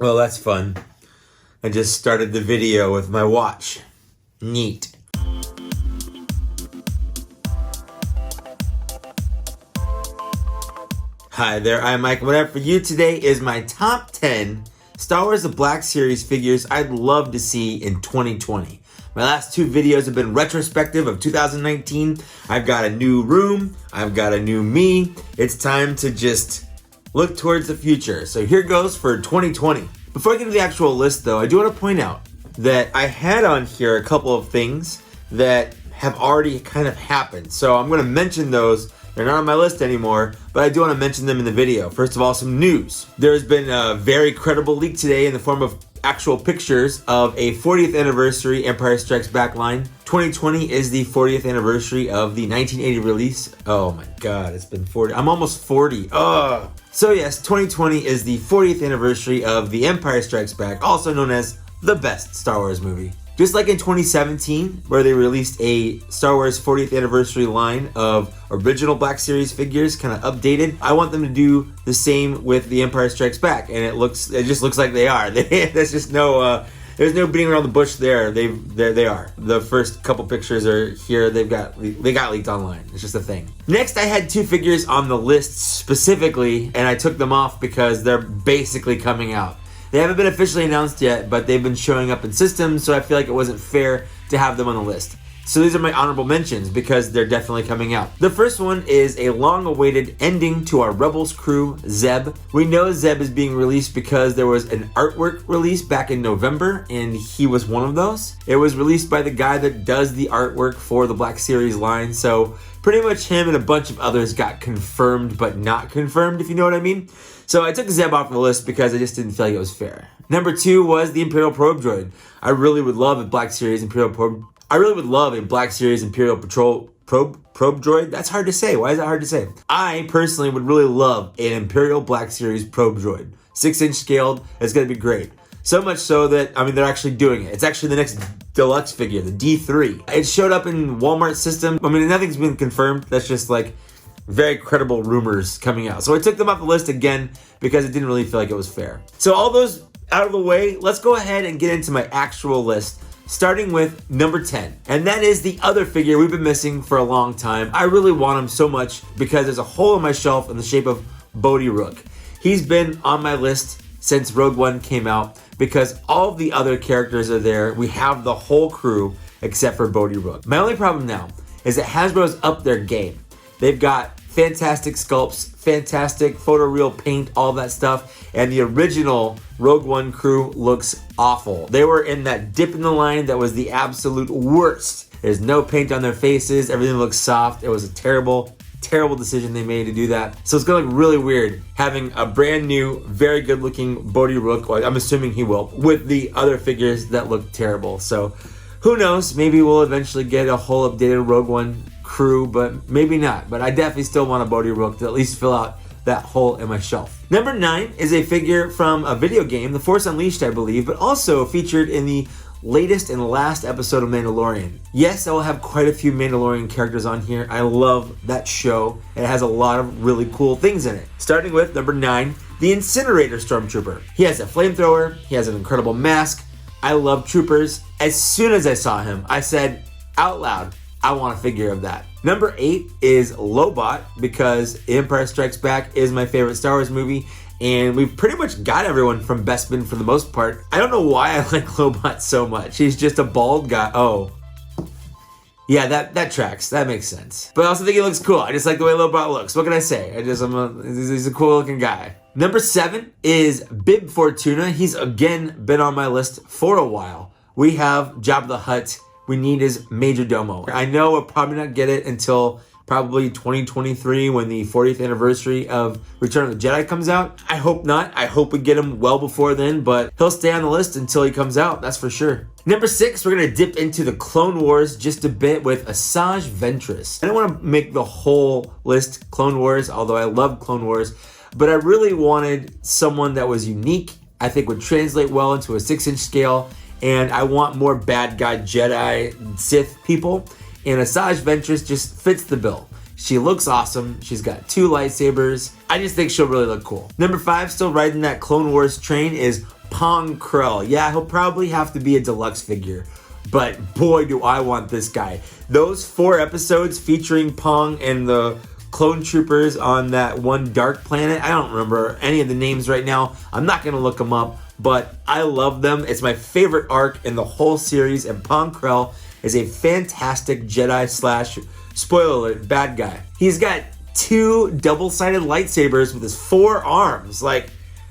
Well, that's fun. I just started the video with my watch. Neat. Hi there, I'm Mike. What I have for you today is my top 10 Star Wars The Black Series figures I'd love to see in 2020. My last two videos have been retrospective of 2019. I've got a new room. I've got a new me. It's time to just look towards the future. So here goes for 2020. Before I get to the actual list though, I do want to point out that I had on here a couple of things that have already kind of happened. So I'm going to mention those. They're not on my list anymore, but I do want to mention them in the video. First of all, some news. There's been a very credible leak today in the form of actual pictures of a 40th anniversary Empire Strikes Back line. 2020 is the 40th anniversary of the 1980 release. Oh my God, it's been 40. I'm almost 40. Ugh. So yes, 2020 is the 40th anniversary of the Empire Strikes Back, also known as the best Star Wars movie. Just like in 2017, where they released a Star Wars 40th anniversary line of original Black Series figures, kind of updated, I want them to do the same with the Empire Strikes Back, and it just looks like they are. There's just no, there's no beating around the bush there. They are. The first couple pictures are here. They got leaked online. It's just a thing. Next, I had two figures on the list specifically, and I took them off because they're basically coming out. They haven't been officially announced yet, but they've been showing up in systems, so I feel like it wasn't fair to have them on the list. So these are my honorable mentions because they're definitely coming out. The first one is a long-awaited ending to our Rebels crew, Zeb. We know Zeb is being released because there was an artwork release back in November, and he was one of those. It was released by the guy that does the artwork for the Black Series line, so pretty much him and a bunch of others got confirmed but not confirmed, if you know what I mean. So I took Zeb off the list because I just didn't feel like it was fair. Number two was the Imperial Probe Droid. I really would love a Black Series Imperial Probe Probe Droid. That's hard to say. Why is that hard to say? I personally would really love an Imperial Black Series Probe Droid. 6-inch scaled. It's going to be great. So much so that, they're actually doing it. It's actually the next deluxe figure, the D3. It showed up in Walmart system. Nothing's been confirmed. That's just like very credible rumors coming out. So I took them off the list again because it didn't really feel like it was fair. So all those out of the way, let's go ahead and get into my actual list, starting with number 10. And that is the other figure we've been missing for a long time. I really want him so much because there's a hole in my shelf in the shape of Bodie Rook. He's been on my list since Rogue One came out because all of the other characters are there. We have the whole crew except for Bodie Rook. My only problem now is that Hasbro's upped their game. They've got fantastic sculpts, fantastic photoreal paint, all that stuff, and the original Rogue One crew looks awful. They were in that dip in the line that was the absolute worst. There's no paint on their faces, everything looks soft. It was a terrible decision they made to do that. So it's gonna look really weird having a brand new, very good looking Bodie Rook, well, I'm assuming he will, with the other figures that look terrible. So who knows, maybe we'll eventually get a whole updated Rogue One crew, but maybe not. But I definitely still want a Bodie Rook to at least fill out that hole in my shelf. Number 9 is a figure from a video game, The Force Unleashed, I believe, but also featured in the latest and last episode of Mandalorian. Yes, I will have quite a few Mandalorian characters on here. I love that show. It has a lot of really cool things in it. Starting with number 9, the Incinerator Stormtrooper. He has a flamethrower. He has an incredible mask. I love troopers. As soon as I saw him, I said out loud, I want a figure of that. Number 8 is Lobot because Empire Strikes Back is my favorite Star Wars movie, and we've pretty much got everyone from Bespin for the most part. I don't know why I like Lobot so much. He's just a bald guy. Oh. Yeah, that tracks. That makes sense. But I also think he looks cool. I just like the way Lobot looks. What can I say? He's a cool looking guy. Number 7 is Bib Fortuna. He's again been on my list for a while. We have Jabba the Hutt. We need his Major Domo. I know we'll probably not get it until probably 2023 when the 40th anniversary of Return of the Jedi comes out. I hope not. I hope we get him well before then, but he'll stay on the list until he comes out, that's for sure. Number 6, we're going to dip into the Clone Wars just a bit with Asajj Ventress. I don't want to make the whole list Clone Wars, although I love Clone Wars, but I really wanted someone that was unique, I think would translate well into a 6-inch scale, and I want more bad guy Jedi Sith people, and Asajj Ventress just fits the bill. She looks awesome. She's got 2 lightsabers. I just think she'll really look cool. Number 5, still riding that Clone Wars train, is Pong Krell. Yeah, he'll probably have to be a deluxe figure, but boy, do I want this guy. Those 4 episodes featuring Pong and the clone troopers on that one dark planet. I don't remember any of the names right now. I'm not going to look them up, but I love them. It's my favorite arc in the whole series, and Pong Krell is a fantastic Jedi / spoiler alert, bad guy. He's got 2 double-sided lightsabers with his 4 arms. Like,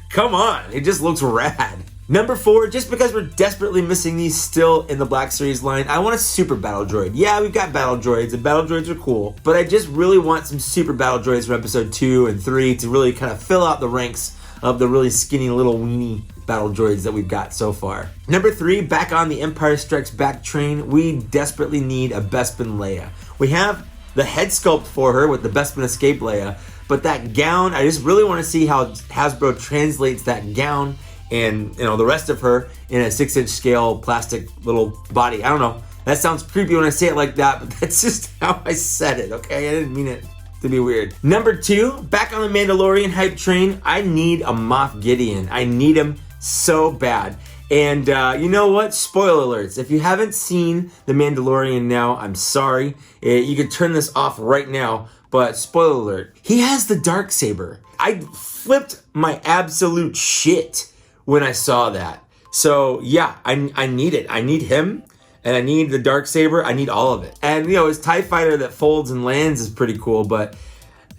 come on, it just looks rad. Number 4, just because we're desperately missing these still in the Black Series line, I want a super battle droid. Yeah, we've got battle droids, and battle droids are cool, but I just really want some super battle droids from episode 2 and 3 to really kind of fill out the ranks of the really skinny little weenie battle droids that we've got so far. Number 3, back on the Empire Strikes Back train, we desperately need a Bespin Leia. We have the head sculpt for her with the Bespin Escape Leia, but that gown, I just really want to see how Hasbro translates that gown and the rest of her in a 6-inch scale plastic little body. I don't know. That sounds creepy when I say it like that, but that's just how I said it, okay? I didn't mean it to be weird. Number 2, back on the Mandalorian hype train, I need a Moff Gideon. I need him so bad. And you know what? Spoiler alerts. If you haven't seen The Mandalorian now, I'm sorry. You can turn this off right now, but spoiler alert. He has the Darksaber. I flipped my absolute shit when I saw that. So yeah, I need it. I need him, and I need the Darksaber. I need all of it. And his TIE fighter that folds and lands is pretty cool, but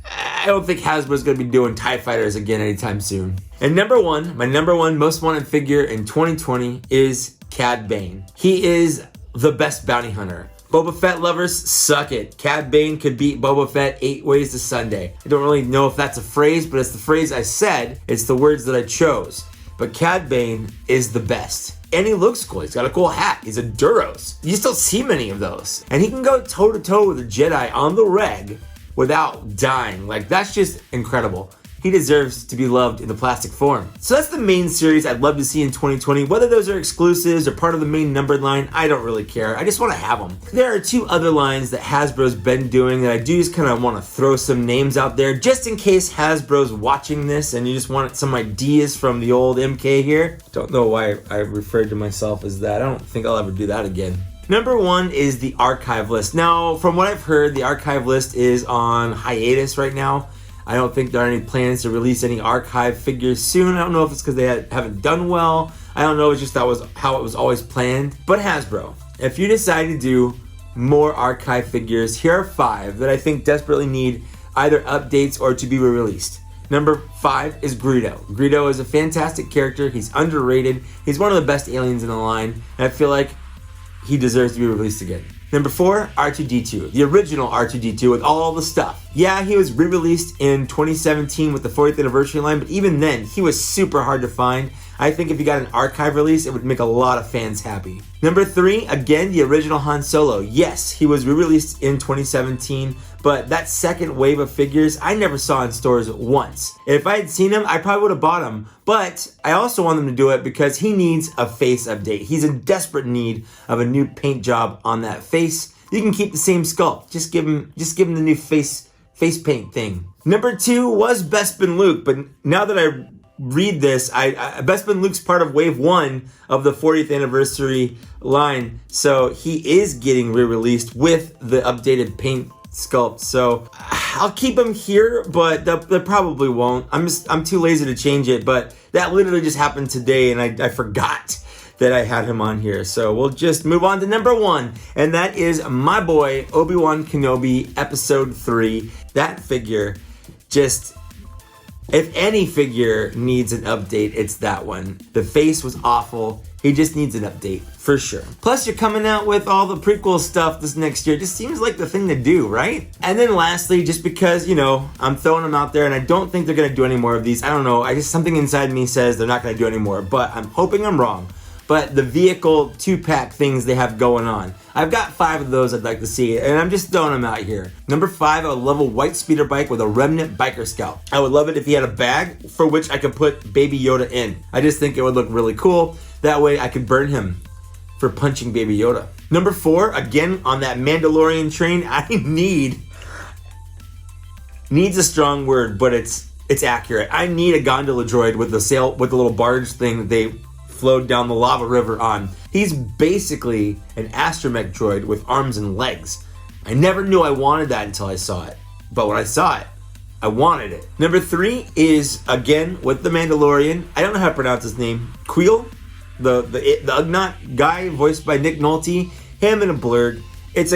I don't think Hasbro's going to be doing TIE fighters again anytime soon. And my number one most wanted figure in 2020 is Cad Bane. He is the best bounty hunter. Boba Fett lovers, suck it. Cad Bane could beat Boba Fett 8 ways to Sunday. I don't really know if that's a phrase, but it's the phrase I said. It's the words that I chose. But Cad Bane is the best. And he looks cool. He's got a cool hat. He's a Duros. You just don't see many of those. And he can go toe-to-toe with a Jedi on the reg without dying. Like, that's just incredible. He deserves to be loved in the plastic form. So that's the main series I'd love to see in 2020. Whether those are exclusives or part of the main numbered line, I don't really care. I just want to have them. There are 2 other lines that Hasbro's been doing that I do just kind of want to throw some names out there, just in case Hasbro's watching this and you just want some ideas from the old MK here. Don't know why I referred to myself as that. I don't think I'll ever do that again. Number 1 is the archive list. Now, from what I've heard, the archive list is on hiatus right now. I don't think there are any plans to release any archive figures soon. I don't know if it's because they haven't done well. I don't know, it's just that was how it was always planned. But Hasbro, if you decide to do more archive figures, here are 5 that I think desperately need either updates or to be re-released. Number 5 is Greedo. Greedo is a fantastic character. He's underrated. He's one of the best aliens in the line, and I feel like he deserves to be released again. Number 4, R2-D2, the original R2-D2 with all the stuff. Yeah, he was re-released in 2017 with the 40th anniversary line, but even then, he was super hard to find. I think if you got an archive release, it would make a lot of fans happy. Number 3, again, the original Han Solo. Yes, he was re-released in 2017, but that second wave of figures, I never saw in stores once. If I had seen him, I probably would have bought him, but I also want them to do it because he needs a face update. He's in desperate need of a new paint job on that face. You can keep the same sculpt. Just give him the new face paint thing. Number 2 was Bespin Luke, but now that I read this, Bespin Luke's part of wave 1 of the 40th anniversary line, so he is getting re-released with the updated paint sculpt. So I'll keep him here, but they probably won't. I'm too lazy to change it, but that literally just happened today, and I forgot that I had him on here. So we'll just move on to number 1, and that is my boy Obi-Wan Kenobi Episode 3. That figure, just, if any figure needs an update, it's that one. The face was awful. He just needs an update, for sure. Plus, you're coming out with all the prequel stuff this next year. It just seems like the thing to do, right? And then lastly, just because, I'm throwing them out there and I don't think they're going to do any more of these. I don't know. Something inside me says they're not going to do any more, but I'm hoping I'm wrong. But the vehicle 2-pack things they have going on, I've got 5 of those I'd like to see, and I'm just throwing them out here. Number 5, I would love a white speeder bike with a remnant biker scout. I would love it if he had a bag for which I could put Baby Yoda in. I just think it would look really cool. That way I could burn him for punching Baby Yoda. Number 4, again on that Mandalorian train, I needs a strong word, but it's accurate. I need a gondola droid with the little barge thing that they flowed down the lava river on. He's basically an astromech droid with arms and legs. I never knew I wanted that until I saw it. But when I saw it, I wanted it. Number 3 is, again, with the Mandalorian. I don't know how to pronounce his name. Queel? The Ugnaught guy voiced by Nick Nolte. Him in a blurred. It's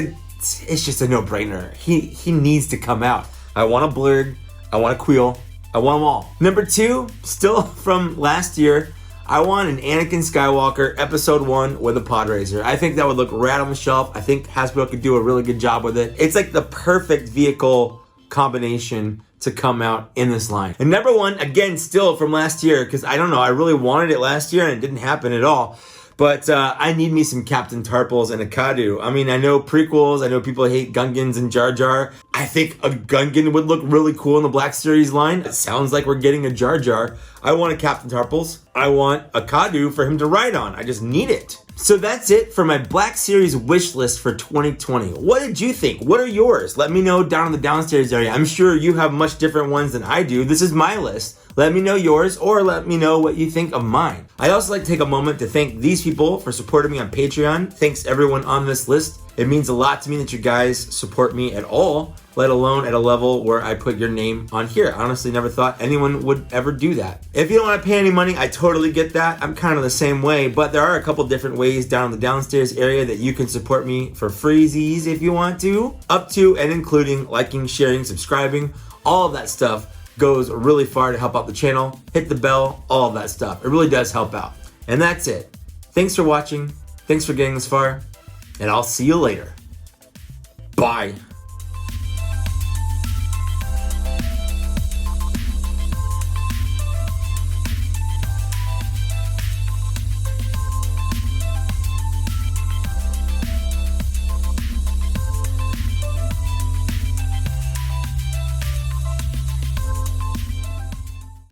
just a no-brainer. He needs to come out. I want a blurred. I want a Queel. I want them all. Number 2, still from last year, I want an Anakin Skywalker Episode 1 with a pod racer. I think that would look rad on the shelf. I think Hasbro could do a really good job with it. It's like the perfect vehicle combination to come out in this line. And number 1, again, still from last year, because I don't know, I really wanted it last year and it didn't happen at all. But I need me some Captain Tarpals and a Kadu. I mean, I know prequels, I know people hate Gungans and Jar Jar. I think a Gungan would look really cool in the Black Series line. It sounds like we're getting a Jar Jar. I want a Captain Tarpals. I want a Kadu for him to ride on. I just need it. So that's it for my Black Series wish list for 2020. What did you think? What are yours? Let me know down in the downstairs area. I'm sure you have much different ones than I do. This is my list. Let me know yours, or let me know what you think of mine. I'd also like to take a moment to thank these people for supporting me on Patreon. Thanks everyone on this list. It means a lot to me that you guys support me at all, let alone at a level where I put your name on here. I honestly never thought anyone would ever do that. If you don't want to pay any money, I totally get that. I'm kind of the same way, but there are a couple different ways down in the downstairs area that you can support me for freezies if you want to, up to and including liking, sharing, subscribing, all of that stuff goes really far to help out the channel. Hit the bell, all of that stuff. It really does help out. And that's it. Thanks for watching. Thanks for getting this far. And I'll see you later. Bye.